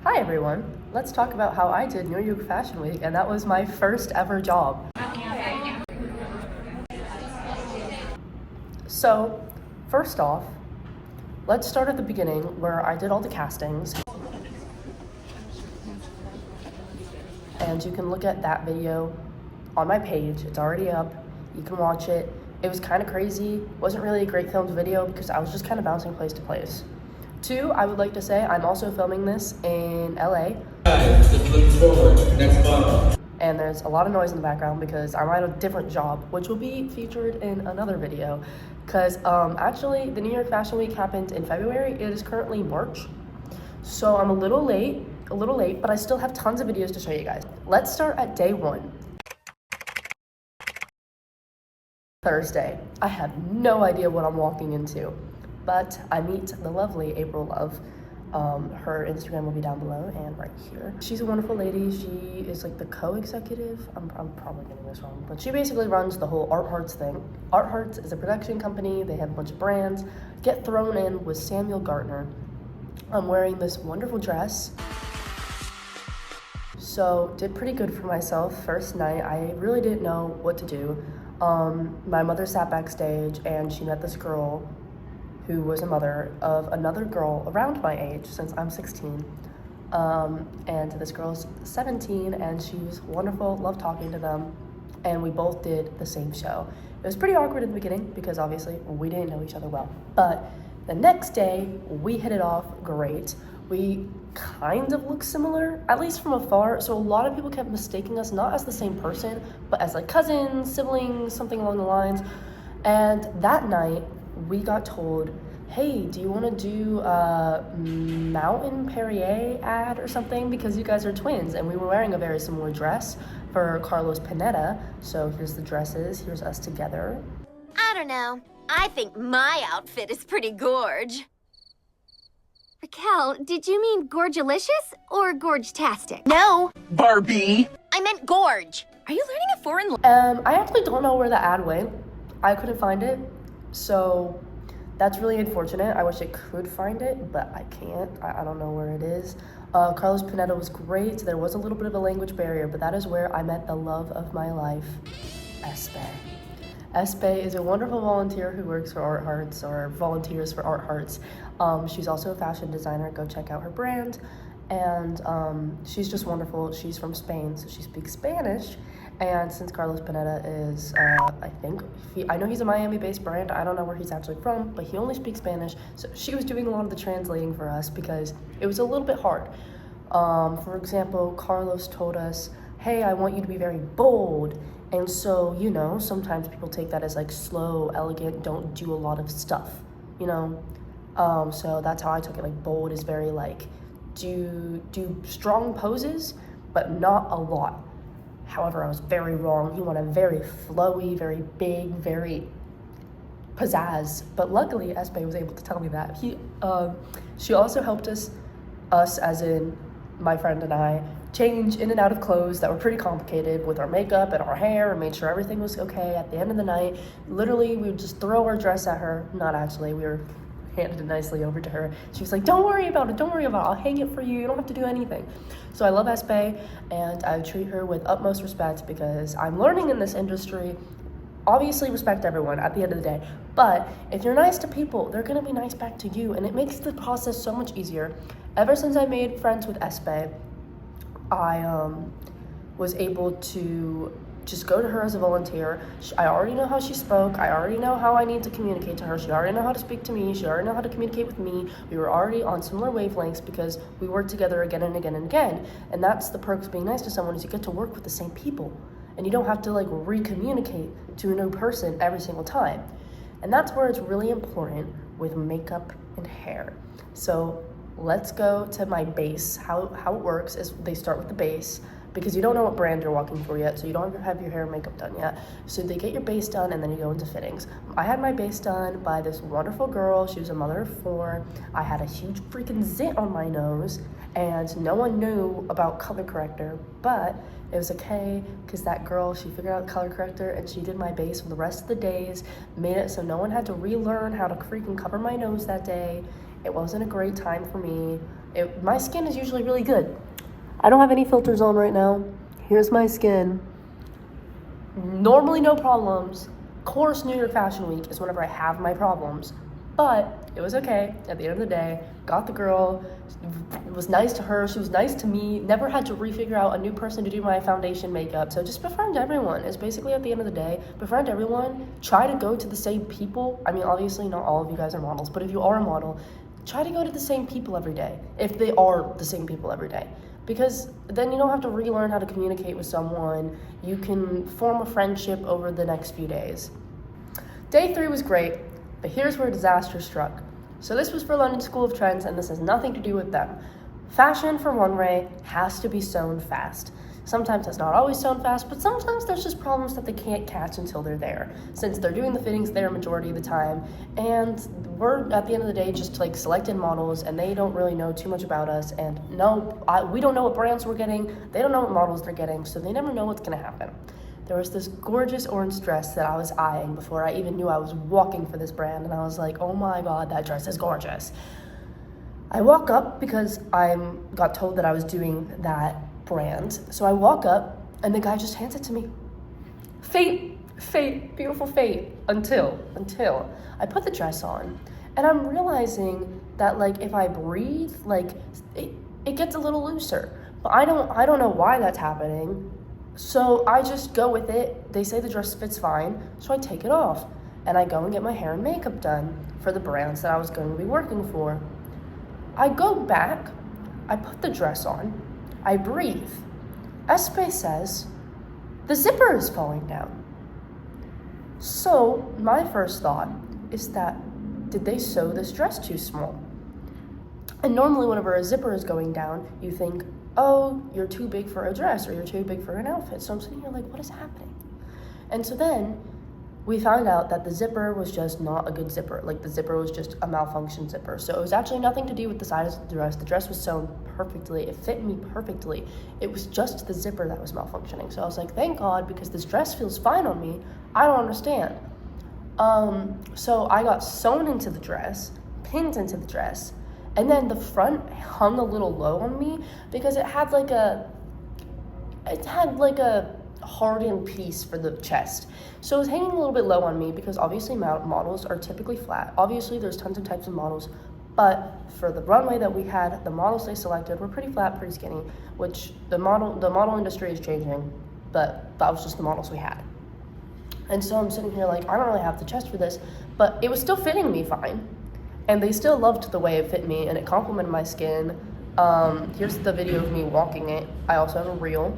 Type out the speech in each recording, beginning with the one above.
Hi everyone, let's talk about how I did New York Fashion Week, and that was my first ever job. So, first off, let's start at the beginning where I did all the castings. And you can look at that video on my page, it's already up, you can watch it. It was kind of crazy, wasn't really a great filmed video because I was just kind of bouncing place to place. Two, I would like to say I'm also filming this in LA. Just looking forward, next model. And there's a lot of noise in the background because I'm at a different job, which will be featured in another video. Because actually, the New York Fashion Week happened in February. It is currently March. So I'm a little late, but I still have tons of videos to show you guys. Let's start at day one. Thursday. I have no idea what I'm walking into, but I meet the lovely April Love. Her Instagram will be down below and right here. She's a wonderful lady. She is like the co-executive. I'm probably getting this wrong, but she basically runs the whole Art Hearts thing. Art Hearts is a production company. They have a bunch of brands. Get thrown in with Samuel Gartner. I'm wearing this wonderful dress. So did pretty good for myself. First night, I really didn't know what to do. My mother sat backstage and she met this girl who was a mother of another girl around my age, since I'm 16. And this girl's 17 and she was wonderful, loved talking to them. And we both did the same show. It was pretty awkward in the beginning because obviously we didn't know each other well. But the next day, we hit it off great. We kind of look similar, at least from afar. So a lot of people kept mistaking us not as the same person, but as like cousins, siblings, something along the lines. And that night, we got told, hey, do you want to do a Mountain Perrier ad or something? Because you guys are twins. And we were wearing a very similar dress for Carlos Pineda. So here's the dresses, here's us together. I don't know. I think my outfit is pretty gorge. Raquel, did you mean gorgelicious or gorge-tastic? No. Barbie! I meant gorge. Are you learning a foreign I actually don't know where the ad went. I couldn't find it. So that's really unfortunate. I wish I could find it, but I can't. I don't know where it is. Carlos Pineda was great. There was a little bit of a language barrier, but that is where I met the love of my life, Espe. Espe is a wonderful volunteer who works for Art Hearts, or volunteers for Art Hearts. She's also a fashion designer. Go check out her brand. And she's just wonderful. She's from Spain, so she speaks Spanish. And since Carlos Pineda is, I know he's a Miami-based brand. I don't know where he's actually from, but he only speaks Spanish. So she was doing a lot of the translating for us because it was a little bit hard. For example, Carlos told us, hey, I want you to be very bold. And so, you know, sometimes people take that as like slow, elegant, don't do a lot of stuff, you know? So that's how I took it. Like bold is very like, do strong poses, but not a lot. However, I was very wrong. He wanted very flowy, very big, very pizzazz. But luckily, Espe was able to tell me that. She also helped us as in my friend and I, change in and out of clothes that were pretty complicated with our makeup and our hair, and made sure everything was okay. At the end of the night, literally, we would just throw our dress at her. Not actually, we were handed it nicely over to her. She was like, don't worry about it, I'll hang it for you, you don't have to do anything. So I love Espe, and I treat her with utmost respect because I'm learning in this industry. Obviously respect everyone at the end of the day, but if you're nice to people, they're gonna be nice back to you, and it makes the process so much easier. Ever since I made friends with Espe, I was able to just go to her as a volunteer. I already know how she spoke. I already know how I need to communicate to her. She already know how to speak to me. She already know how to communicate with me. We were already on similar wavelengths because we worked together again and again and again. And that's the perks of being nice to someone, is you get to work with the same people. And you don't have to like re-communicate to a new person every single time. And that's where it's really important with makeup and hair. So let's go to my base. How it works is they start with the base because you don't know what brand you're walking for yet, so you don't have your hair and makeup done yet. So they get your base done and then you go into fittings. I had my base done by this wonderful girl. She was a mother of 4. I had a huge freaking zit on my nose and no one knew about color corrector, but it was okay because that girl, she figured out color corrector and she did my base for the rest of the days, made it so no one had to relearn how to freaking cover my nose that day. It wasn't a great time for me. My skin is usually really good. I don't have any filters on right now. Here's my skin. Normally no problems. Of course, New York Fashion Week is whenever I have my problems. But it was okay at the end of the day. Got the girl. It was nice to her. She was nice to me. Never had to refigure out a new person to do my foundation makeup. So just befriend everyone. It's basically at the end of the day, befriend everyone. Try to go to the same people. I mean, obviously not all of you guys are models, but if you are a model, try to go to the same people every day. If they are the same people every day. Because then you don't have to relearn how to communicate with someone. You can form a friendship over the next few days. Day 3 was great, but here's where disaster struck. So this was for London School of Trends, and this has nothing to do with them. Fashion for Runway has to be sewn fast. Sometimes it's not always sewn fast, but sometimes there's just problems that they can't catch until they're there, since they're doing the fittings there majority of the time, and we're, at the end of the day, just like selected models, and they don't really know too much about us, and we don't know what brands we're getting, they don't know what models they're getting, so they never know what's gonna happen. There was this gorgeous orange dress that I was eyeing before I even knew I was walking for this brand, and I was like, oh my god, that dress is gorgeous. I walk up because I got told that I was doing that brand. So I walk up and the guy just hands it to me. Fate, beautiful fate. Until I put the dress on and I'm realizing that like if I breathe, like it gets a little looser. But I don't know why that's happening. So I just go with it. They say the dress fits fine, so I take it off and I go and get my hair and makeup done for the brands that I was going to be working for. I go back, I put the dress on, I breathe. Espe says, the zipper is falling down. So my first thought is that, did they sew this dress too small? And normally whenever a zipper is going down, you think, oh, you're too big for a dress or you're too big for an outfit. So I'm sitting here like, what is happening? And so then we found out that the zipper was just not a good zipper. Like the zipper was just a malfunction zipper. So it was actually nothing to do with the size of the dress. The dress was sewn perfectly. It fit me perfectly. It was just the zipper that was malfunctioning. So I was like, thank God, because this dress feels fine on me. I don't understand. So I got sewn into the dress, pinned into the dress, and then the front hung a little low on me because it had like a hardened piece for the chest. So it was hanging a little bit low on me because obviously models are typically flat. Obviously there's tons of types of models, but for the runway that we had, the models they selected were pretty flat, pretty skinny, which the model industry is changing, but that was just the models we had. And so I'm sitting here like, I don't really have the chest for this, but it was still fitting me fine. And they still loved the way it fit me and it complimented my skin. Here's the video of me walking it. I also have a reel.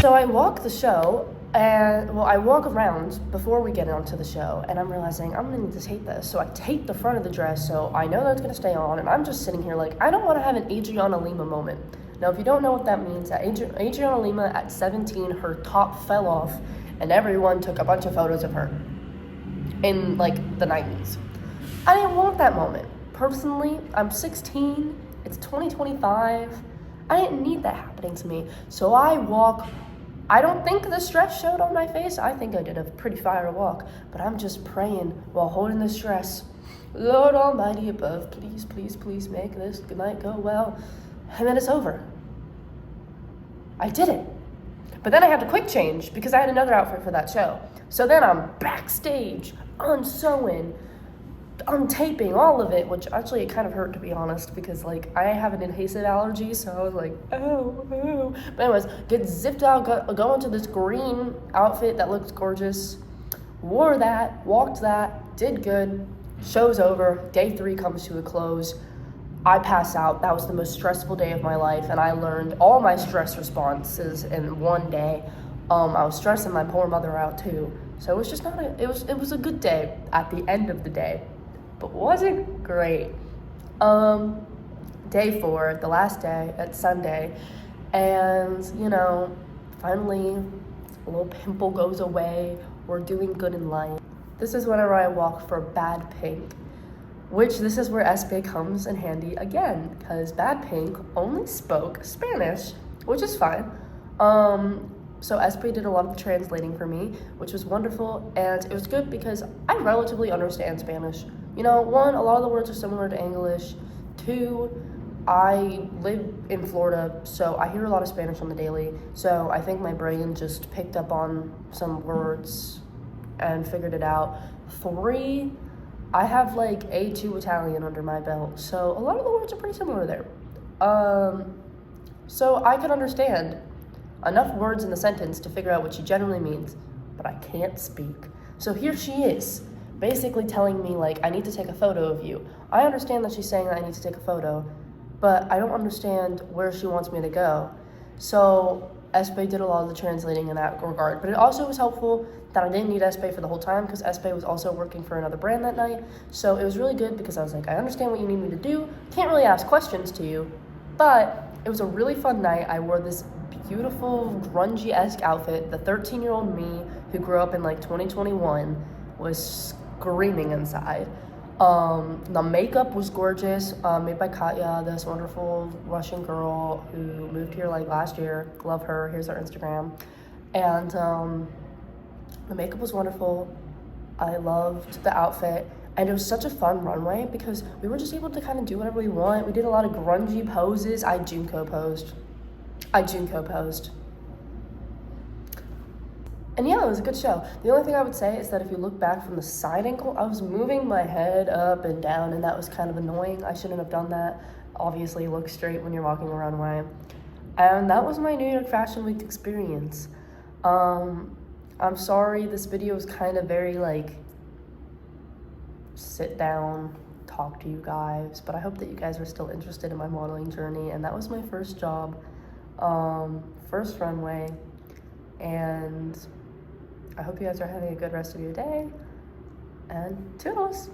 So I walk the show, and I walk around before we get onto the show, and I'm realizing I'm gonna need to tape this. So I tape the front of the dress, so I know that's gonna stay on, and I'm just sitting here like, I don't wanna have an Adriana Lima moment. Now, if you don't know what that means, Adriana Lima at 17, her top fell off, and everyone took a bunch of photos of her in like the 90s. I didn't want that moment. Personally, I'm 16, it's 2025, I didn't need that happening to me. So I walk. I don't think the stress showed on my face. I think I did a pretty fire walk, but I'm just praying while holding the stress. Lord Almighty above, please, please, please make this night go well. And then it's over. I did it. But then I had to quick change because I had another outfit for that show. So then I'm backstage, unsewing, untaping all of it, which actually it kind of hurt to be honest because like I have an adhesive allergy, so I was like, oh. But anyways, get zipped out, go into this green outfit that looks gorgeous, wore that, walked that, did good, show's over, day 3 comes to a close. I pass out. That was the most stressful day of my life, and I learned all my stress responses in one day. I was stressing my poor mother out too, so it was just not it was a good day at the end of the day. But wasn't great. Day 4, the last day, it's Sunday, and finally a little pimple goes away. We're doing good in life. This is whenever I walk for Bad Pink, which this is where Espe comes in handy again, because Bad Pink only spoke Spanish, which is fine. So Espe did a lot of the translating for me, which was wonderful, and it was good because I relatively understand Spanish. You know, one, a lot of the words are similar to English. Two, I live in Florida, so I hear a lot of Spanish on the daily, so I think my brain just picked up on some words and figured it out. Three, I have like A2 Italian under my belt, so a lot of the words are pretty similar there. So I could understand enough words in the sentence to figure out what she generally means, but I can't speak. So here she is, basically telling me like, I need to take a photo of you. I understand that she's saying that I need to take a photo, but I don't understand where she wants me to go. So Espe did a lot of the translating in that regard, but it also was helpful that I didn't need Espe for the whole time because Espe was also working for another brand that night. So it was really good because I was like, I understand what you need me to do. Can't really ask questions to you, but it was a really fun night. I wore this beautiful grungy-esque outfit. The 13-year-old me who grew up in like 2021 was screaming inside. The makeup was gorgeous, made by Katya, this wonderful Russian girl who moved here like last year. Love her. Here's her Instagram. And the makeup was wonderful. I loved the outfit. And it was such a fun runway because we were just able to kind of do whatever we want. We did a lot of grungy poses. I Junko posed. And yeah, it was a good show. The only thing I would say is that if you look back from the side angle, I was moving my head up and down, and that was kind of annoying. I shouldn't have done that. Obviously, look straight when you're walking a runway. And that was my New York Fashion Week experience. I'm sorry, this video was kind of very like, sit down, talk to you guys, but I hope that you guys are still interested in my modeling journey, and that was my first job, first runway, and I hope you guys are having a good rest of your day, and toodles!